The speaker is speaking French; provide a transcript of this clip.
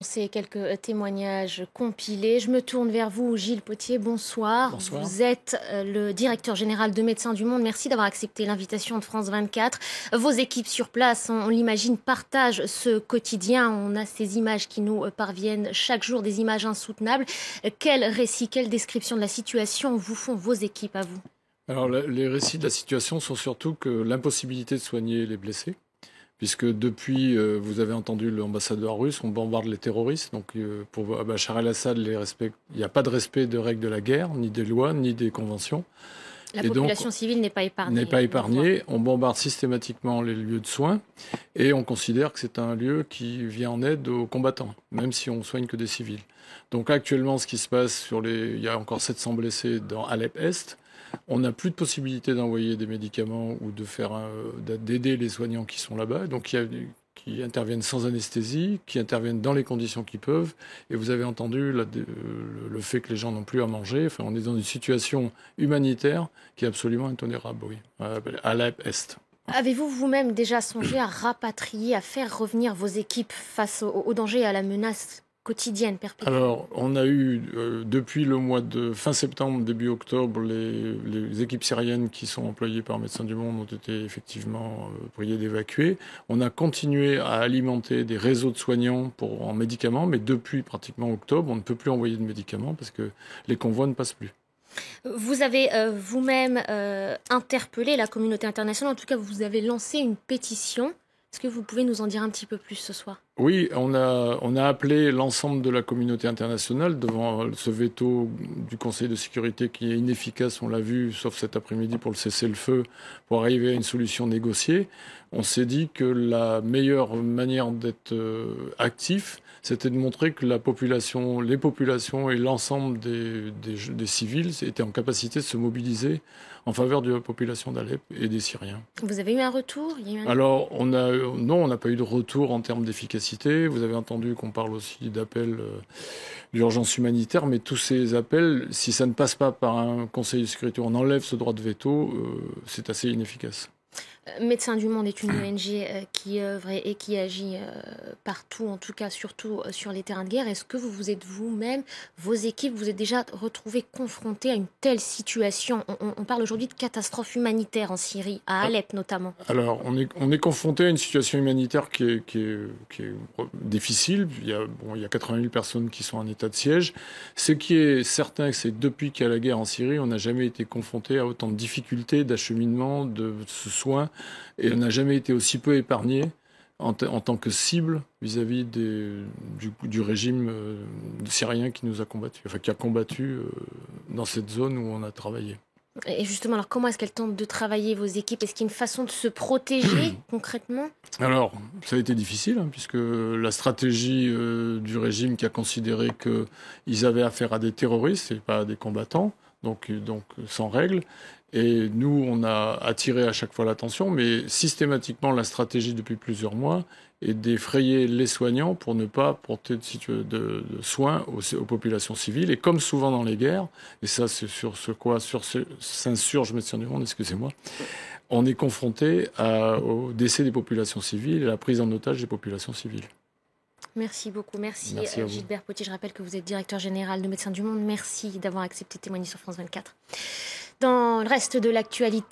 Ces quelques témoignages compilés. Je me tourne vers vous, Gilles Potier. Bonsoir. Bonsoir. Vous êtes le directeur général de Médecins du Monde. Merci d'avoir accepté l'invitation de France 24. Vos équipes sur place, on l'imagine, partagent ce quotidien. On a ces images qui nous parviennent chaque jour, des images insoutenables. Quel récit, quelle description de la situation vous font vos équipes à vous? Alors, les récits de la situation sont surtout que l'impossibilité de soigner les blessés, puisque depuis, vous avez entendu l'ambassadeur russe, on bombarde les terroristes. Donc, pour Bachar el-Assad, il n'y a pas de respect des règles de la guerre, ni des lois, ni des conventions. La Et population donc, civile n'est pas épargnée. n'est pas épargnée. On bombarde systématiquement les lieux de soins et on considère que c'est un lieu qui vient en aide aux combattants, même si on soigne que des civils. Donc actuellement, ce qui se passe il y a encore 700 blessés dans Alep-Est. On n'a plus de possibilité d'envoyer des médicaments ou d'aider les soignants qui sont là-bas. Donc qui interviennent sans anesthésie, qui interviennent dans les conditions qu'ils peuvent. Et vous avez entendu le fait que les gens n'ont plus à manger. Enfin, on est dans une situation humanitaire qui est absolument intolérable, oui, à l'Est. Avez-vous vous-même déjà songé à rapatrier, à faire revenir vos équipes face au danger et à la menace quotidienne, perpétuelle? Alors, on a eu, depuis le mois de fin septembre, début octobre, les équipes syriennes qui sont employées par Médecins du Monde ont été effectivement priées d'évacuer. On a continué à alimenter des réseaux de soignants en médicaments, mais depuis pratiquement octobre, on ne peut plus envoyer de médicaments parce que les convois ne passent plus. Vous avez vous-même interpellé la communauté internationale, en tout cas vous avez lancé une pétition. Est-ce que vous pouvez nous en dire un petit peu plus ce soir? Oui, on a appelé l'ensemble de la communauté internationale devant ce veto du Conseil de sécurité qui est inefficace, on l'a vu, sauf cet après-midi pour le cessez-le-feu, pour arriver à une solution négociée. On s'est dit que la meilleure manière d'être actif, c'était de montrer que les populations et l'ensemble des civils étaient en capacité de se mobiliser en faveur de la population d'Alep et des Syriens. Vous avez eu un retour? Alors, non, on n'a pas eu de retour en termes d'efficacité. Vous avez entendu qu'on parle aussi d'appels d'urgence humanitaire, mais tous ces appels, si ça ne passe pas par un Conseil de sécurité, on enlève ce droit de veto, c'est assez inefficace. Médecins du Monde est une ONG qui œuvre et qui agit partout, en tout cas surtout sur les terrains de guerre. Est-ce que vous êtes vous-même, vos équipes, vous êtes déjà retrouvés confrontés à une telle situation? On parle aujourd'hui de catastrophe humanitaire en Syrie, à Alep notamment. Alors, on est confronté à une situation humanitaire qui est difficile. Il y a 80 000 personnes qui sont en état de siège. Ce qui est certain, c'est que depuis qu'il y a la guerre en Syrie, on n'a jamais été confronté à autant de difficultés d'acheminement, de soins, et on n'a jamais été aussi peu épargné en tant que cible vis-à-vis du régime syrien qui nous a combattu, enfin qui a combattu dans cette zone où on a travaillé. Et justement, alors comment est-ce qu'elles tentent de travailler, vos équipes? Est-ce qu'il y a une façon de se protéger concrètement? Alors, ça a été difficile, puisque la stratégie du régime qui a considéré qu'ils avaient affaire à des terroristes et pas à des combattants, donc sans règles. Et nous, on a attiré à chaque fois l'attention, mais systématiquement, la stratégie depuis plusieurs mois est d'effrayer les soignants pour ne pas porter de soins aux populations civiles. Et comme souvent dans les guerres, et ça c'est sur ce s'insurge Médecins du Monde, excusez-moi, on est confronté au décès des populations civiles et à la prise en otage des populations civiles. Merci beaucoup. Merci Gilbert Potier. Je rappelle que vous êtes directeur général de Médecins du Monde. Merci d'avoir accepté de témoigner sur France 24. Dans le reste de l'actualité,